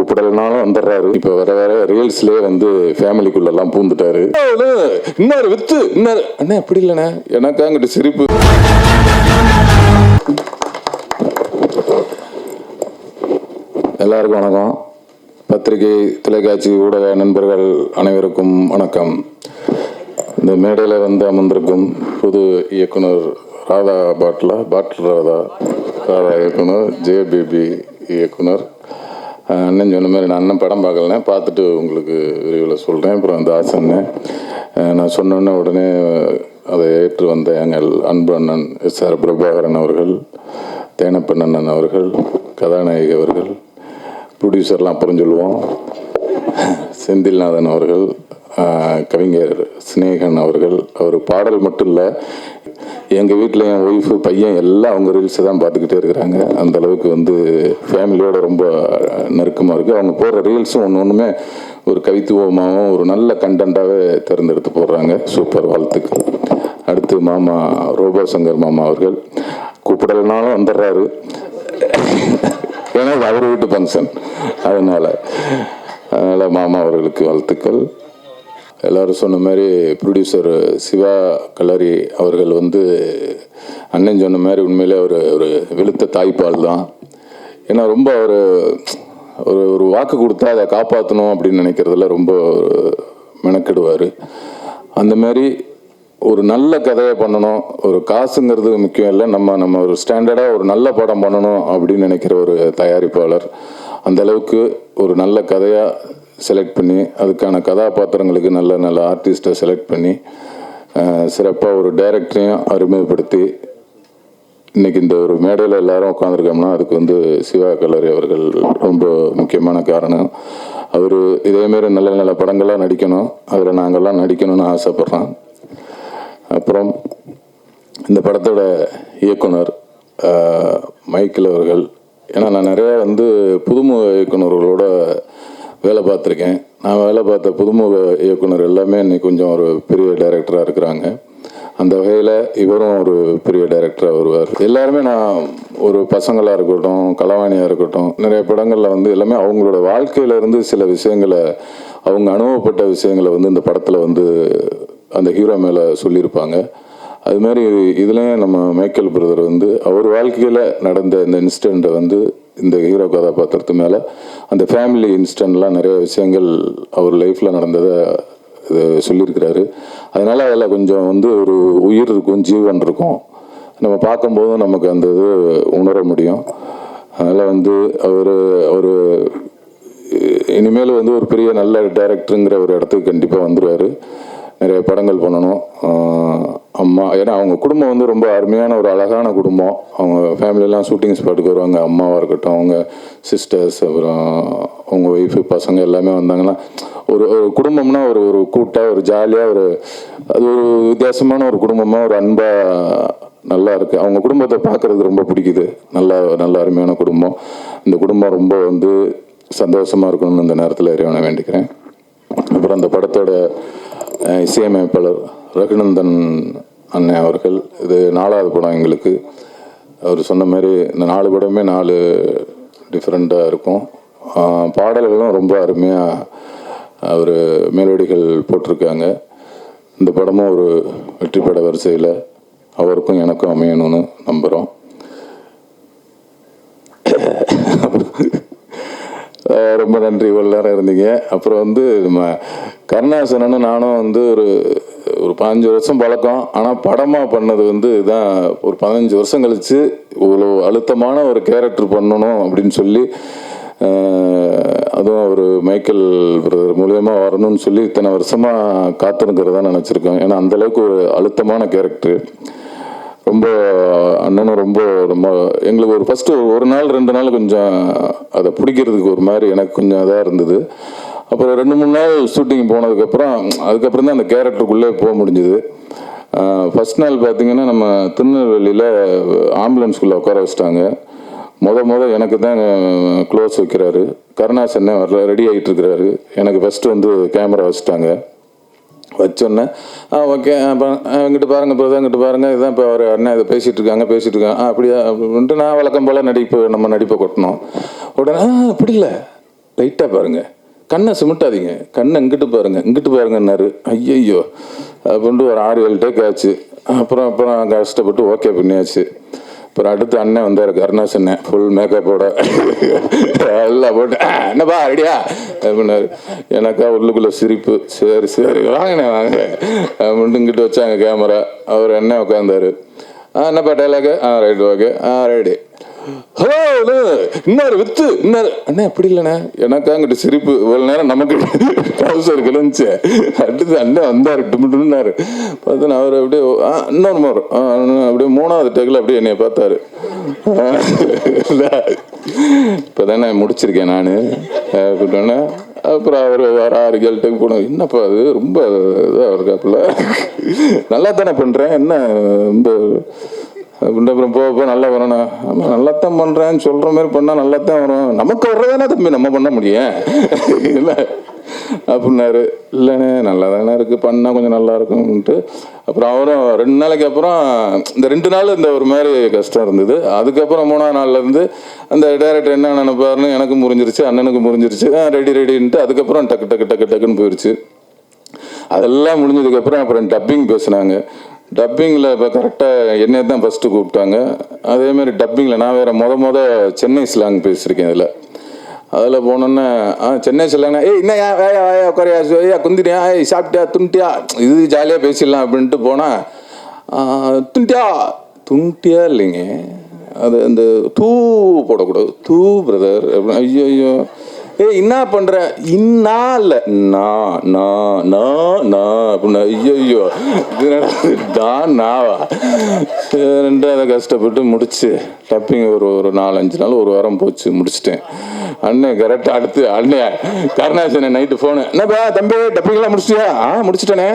கூப்பிடலனாலும் வந்துடுறாரு. இப்போ வேற வேற ரீல்ஸ்லேயே வந்து ஃபேமிலிக்குள்ளெல்லாம் பூந்துட்டாரு. இன்னாரு வித்து இன்னாரு அண்ணே அப்படி இல்லைண்ணே எனக்கு அங்கிட்டு சிரிப்பு. எல்லாருக்கும் வணக்கம். பத்திரிகை, தொலைக்காட்சி, ஊடக நண்பர்கள் அனைவருக்கும் வணக்கம். இந்த மேடையில் வந்து அமர்ந்திருக்கும் புது இயக்குனர் ராதா பாட்டில் ராதா இயக்குனர், ஜேபிபி இயக்குனர். அண்ணன் சொன்ன மாதிரி நான் அண்ணன் படம் பார்க்கலனே, பார்த்துட்டு உங்களுக்கு விரிவில் சொல்கிறேன். அப்புறம் அந்த ஆசன்னு நான் சொன்னோன்னே உடனே அதை ஏற்று வந்த எங்கள் அன்பு அண்ணன் SR பிரபாகரன் அவர்கள், தேனப்பன் அண்ணன் அவர்கள், கதாநாயகி அவர்கள், ப்ரொடியூசர்லாம் அப்புறம் சொல்லுவோம், செந்தில்நாதன் அவர்கள், கவிஞர் ஸ்னேகன் அவர்கள். அவர் பாடல் மட்டும் இல்லை, எங்கள் வீட்டில் என் ஒய்ஃபு பையன் எல்லாம் அவங்க ரீல்ஸை தான் பார்த்துக்கிட்டே இருக்கிறாங்க. அந்த அளவுக்கு வந்து ஃபேமிலியோட ரொம்ப நெருக்கமாக இருக்குது. அவங்க போடுற ரீல்ஸும் ஒன்றுமே ஒரு கவித்துவமாகவும் ஒரு நல்ல கண்டென்ட்டாகவே தேர்ந்தெடுத்து போடுறாங்க. சூப்பர், வாழ்த்துக்கள். அடுத்து மாமா ரோபோ சங்கர் மாமா அவர்கள் கூப்பிடலனாலும் வந்துடுறாரு, ஏன்னா அவர் வீட்டு ஃபங்க்ஷன், அதனால் மாமா அவர்களுக்கு வாழ்த்துக்கள். எல்லோரும் சொன்ன மாதிரி ப்ரொடியூசர் சிவா கலரி அவர்கள் வந்து அண்ணன் சொன்ன மாதிரி உண்மையிலே ஒரு வெளுத்த தாய்ப்பால் தான். ஏன்னா ரொம்ப ஒரு வாக்கு கொடுத்தா அதை காப்பாற்றணும் அப்படின்னு நினைக்கிறதுல ரொம்ப மெனக்கெடுவார். அந்த மாதிரி ஒரு நல்ல கதையை பண்ணணும், ஒரு காசுங்கிறது முக்கியம் இல்லை, நம்ம ஒரு ஸ்டாண்டர்டாக ஒரு நல்ல படம் பண்ணணும் அப்படின்னு நினைக்கிற ஒரு தயாரிப்பாளர். அந்தளவுக்கு ஒரு நல்ல கதையாக செலக்ட் பண்ணி அதுக்கான கதாபாத்திரங்களுக்கு நல்ல ஆர்டிஸ்ட்டை செலக்ட் பண்ணி சிறப்பாக ஒரு டைரக்டரையும் அறிமுகப்படுத்தி இன்றைக்கி இந்த ஒரு மேடையில் எல்லாரும் உட்காந்துருக்கோம்னா அதுக்கு வந்து சிவா கலரி அவர்கள் ரொம்ப முக்கியமான காரணம். அவர் இதேமாரி நல்ல படங்கள்லாம் நடிக்கணும், அதில் நாங்கள்லாம் நடிக்கணும்னு ஆசைப்பட்றோம். அப்புறம் இந்த படத்தோட இயக்குனர் மைக்கேல் அவர்கள், ஏன்னா நான் நிறையா வந்து புதுமுக இயக்குநர்களோட வேலை பார்த்துருக்கேன். நான் வேலை பார்த்த புதுமுக இயக்குனர் எல்லாமே இன்னைக்கு கொஞ்சம் ஒரு பெரிய டைரக்டராக இருக்கிறாங்க. அந்த வகையில் இவரும் ஒரு பெரிய டைரக்டராக வருவார். எல்லாருமே நான் ஒரு பசங்களாக இருக்கட்டும், கலவாணியாக இருக்கட்டும், நிறைய படங்களில் வந்து எல்லாமே அவங்களோட வாழ்க்கையிலேருந்து சில விஷயங்களை, அவங்க அனுபவப்பட்ட விஷயங்களை வந்து இந்த படத்தில் வந்து அந்த ஹீரோ மேலே சொல்லியிருப்பாங்க. அதுமாதிரி இதுலேயும் நம்ம மைக்கேல் பிரதர் வந்து அவர் வாழ்க்கையில் நடந்த இந்த இன்சிடெண்ட்டை வந்து இந்த ஹீரோ கதாபாத்திரத்து மேலே அந்த ஃபேமிலி இன்சிடெண்ட்லாம் நிறைய விஷயங்கள் அவர் லைஃப்பில் நடந்ததை இது சொல்லியிருக்கிறாரு. அதனால் அதில் கொஞ்சம் வந்து ஒரு உயிர் இருக்கும், ஜீவன் இருக்கும், நம்ம பார்க்கும்போதும் நமக்கு அந்த இது உணர முடியும். அதனால் வந்து அவர் இனிமேல் வந்து ஒரு பெரிய நல்ல டைரக்டருங்கிற ஒரு இடத்துக்கு கண்டிப்பாக வந்துடுவார். நிறைய படங்கள் பண்ணணும். அம்மா, ஏன்னா அவங்க குடும்பம் வந்து ரொம்ப அருமையான ஒரு அழகான குடும்பம். அவங்க ஃபேமிலியெல்லாம் ஷூட்டிங் ஸ்பாட்டுக்கு வருவாங்க. அம்மாவாக இருக்கட்டும், அவங்க சிஸ்டர்ஸ், அப்புறம் அவங்க ஒய்ஃபு, பசங்க எல்லாமே வந்தாங்கன்னா ஒரு குடும்பம்னா ஒரு கூட்டாக, ஒரு ஜாலியாக, அது ஒரு வித்தியாசமான ஒரு குடும்பமாக, ஒரு அன்பாக நல்லா இருக்குது. அவங்க குடும்பத்தை பார்க்குறதுக்கு ரொம்ப பிடிக்குது. நல்ல அருமையான குடும்பம். இந்த குடும்பம் ரொம்ப வந்து சந்தோஷமாக இருக்கணும்னு இந்த நேரத்தில் இறைவனை வேண்டிக்கிறேன். அப்புறம் அந்த படத்தோட இசையமைப்பாளர் ரகுநந்தன் அண்ணன் அவர்கள், இது 4வது படம் எங்களுக்கு. அவர் சொன்ன மாதிரி இந்த 4 படமே 4 டிஃப்ரெண்ட்டாக இருக்கும். பாடல்களும் ரொம்ப அருமையாக அவர் மெலோடிகள் போட்டிருக்காங்க. இந்த படமும் ஒரு வெற்றி பட வரிசையில் அவருக்கும் எனக்கும் அமையணும்னு நம்புகிறோம். ரொம்ப நன்றி, இவ்வளோ நேரம் இருந்தீங்க. அப்புறம் வந்து நம்ம கருணாசனனும் நானும் வந்து ஒரு 15 வருஷம் பழக்கம். ஆனால் படமாக பண்ணது வந்து இதான் ஒரு 15 வருஷம் கழித்து இவ்வளோ அழுத்தமான ஒரு கேரக்டர் பண்ணணும் அப்படின்னு சொல்லி, அதுவும் ஒரு மைக்கேல் பிரதர் மூலியமாக வரணும்னு சொல்லி இத்தனை வருஷமாக காத்திருக்கிறதா நினச்சிருக்கோம். ஏன்னா அந்தளவுக்கு ஒரு அழுத்தமான கேரக்டர். ரொம்ப அண்ணனும் ரொம்ப எங்களுக்கு ஒரு ஃபஸ்ட்டு ஒரு நாள் 2 நாள் கொஞ்சம் அதை பிடிக்கிறதுக்கு ஒரு மாதிரி எனக்கு கொஞ்சம் இதாக இருந்தது. அப்புறம் 2-3 நாள் ஷூட்டிங் போனதுக்கப்புறம் அதுக்கப்புறம் தான் அந்த கேரக்டருக்குள்ளே போக முடிஞ்சுது. ஃபஸ்ட் நாள் பார்த்திங்கன்னா நம்ம திருநெல்வேலியில் ஆம்புலன்ஸ்குள்ளே உட்கார வச்சிட்டாங்க. முத எனக்கு தான் க்ளோஸ் வைக்கிறாரு. கருணாசன்னே வரல, ரெடி ஆகிட்டு இருக்கிறாரு. எனக்கு ஃபஸ்ட்டு வந்து கேமரா வச்சுட்டாங்க. வச்சோன்னே ஓகே இங்கிட்டு பாருங்கள் பிரதர், இங்கிட்டு பாருங்கள், இதுதான் இப்போ அவர் அண்ணன் இதை பேசிகிட்டு இருக்காங்க அப்படியா அப்படின்ட்டு நான் வழக்கம் போல் நம்ம நடிப்பை கொட்டினோம். உடனே அப்படி இல்லை, லைட்டாக பாருங்கள், கண்ணை சிமிட்டாதீங்க, கண்ணை இங்கிட்டு பாருங்கன்னாரு. ஐயையோ அப்படின்ட்டு ஒரு 6-7 டேக் ஆச்சு. அப்புறம் கஷ்டப்பட்டு ஓகே பண்ணியாச்சு. அப்புறம் அடுத்து அண்ணன் வந்தார், கருணாஸ் அண்ணன், ஃபுல் மேக்கப்போட எல்லாம் போட்டு என்னப்பா ரெடியா அப்படின்னாரு. எனக்கா உள்ளுக்குள்ளே சிரிப்பு. சரி வாங்கினே வாங்க அப்படின்ட்டு இங்கிட்டு வச்சாங்க கேமரா. அவர் அண்ணன் உட்காந்தாரு. என்னப்பா dialogue? Right okay ready. Hello இன்னொரு வித்து இன்னொரு அண்ணே அப்படி இல்லைண்ணே. எனக்கா அங்கிட்ட சிரிப்பு. இவ்வளோ நேரம் நமக்கு ட்ரௌசர் கிளம்பிச்சு. அடுத்து அண்ணன் வந்தார், டும்னாரு. பார்த்தா அவர் அப்படியே இன்னொரு மாதிரி அப்படியே 3வது டேக்கில் அப்படியே என்னைய பார்த்தாரு. இப்போ தானே முடிச்சிருக்கேன் நான் அப்படின்னா. அப்புறம் அவர் வேற 6 டேக் போனோம். என்னப்பா அது ரொம்ப இதாக இருக்காப்புல, நல்லா தானே பண்ணுறேன் என்ன ரொம்ப அப்படின்ட்டு. அப்புறம் போக நல்லா வரணும். ஆமாம் நல்லாத்தான் பண்ணுறேன்னு சொல்கிற மாதிரி பண்ணால் நல்லாத்தான் வரும், நமக்கு வர்றதானே தம்பி நம்ம பண்ண முடியும் இல்லை அப்படின்னாரு. இல்லைண்ணே நல்லா தானே இருக்குது, பண்ணால் கொஞ்சம் நல்லா இருக்கும்ன்ட்டு. அப்புறம் அவரும் 2 நாளைக்கு அப்புறம் இந்த 2 நாள் இந்த ஒரு மாதிரி கஷ்டம் இருந்தது. அதுக்கப்புறம் 3ஆவது நாள்லேருந்து அந்த டைரக்டர் என்ன நினைப்பாருன்னு எனக்கும் புரிஞ்சிருச்சு, அண்ணனுக்கும் புரிஞ்சிருச்சு. ரெடின்ட்டு அதுக்கப்புறம் டக்குன்னு போயிடுச்சு. அதெல்லாம் முடிஞ்சதுக்கப்புறம் அப்புறம் டப்பிங் பேசுனாங்க. டப்பிங்கில் இப்போ கரெக்டாக என்னையை தான் ஃபஸ்ட்டு கூப்பிட்டாங்க. அதேமாதிரி டப்பிங்கில் நான் வேறு மொத சென்னை ஸ்லாங் பேசியிருக்கேன். அதில் போனோன்னே சென்னை ஸ்லாங்னா இன்னையா வேயா உட்காரியா ஐயா குந்திரியா சாப்பிட்டியா துண்டியா இது ஜாலியாக பேசிடலாம் அப்படின்ட்டு போனால் துண்டியா இல்லைங்க, அது அந்த தூ போடக்கூடாது. தூ பிரதர் அப்படின்னு. ஐயோ என்ன பண்ணுற? இன்னா இல்லை நான் அப்படின்னா. ஐயோ நாவா சரின்ட்டு அதை கஷ்டப்பட்டு முடிச்சு டப்பிங் ஒரு 4-5 நாள், ஒரு வாரம் போச்சு, முடிச்சிட்டேன். அண்ணன் கரெக்டாக அடுத்து அண்ணன் கருணாசனை நைட்டு ஃபோனு, என்னப்பா தம்பி டப்பிங்லாம் முடிச்சிட்டியா? முடிச்சிட்டேனே.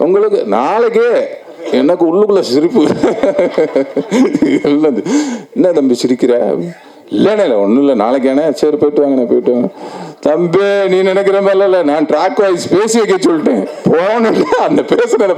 உங்களுக்கு நாளைக்கு எனக்கு உள்ளுக்குள்ள சிரிப்பு. என்ன தம்பி சிரிக்கிற? இல்லைண்ணே ஒன்றும் இல்லை நாளைக்கானே. சரி போயிட்டு வாங்க. தம்பி நீ நினைக்கிற மாதிரி இல்லை, நான் ட்ராக் வாய்ஸ் பேசி வைக்க சொல்லிட்டேன். போன அந்த பேசுகிற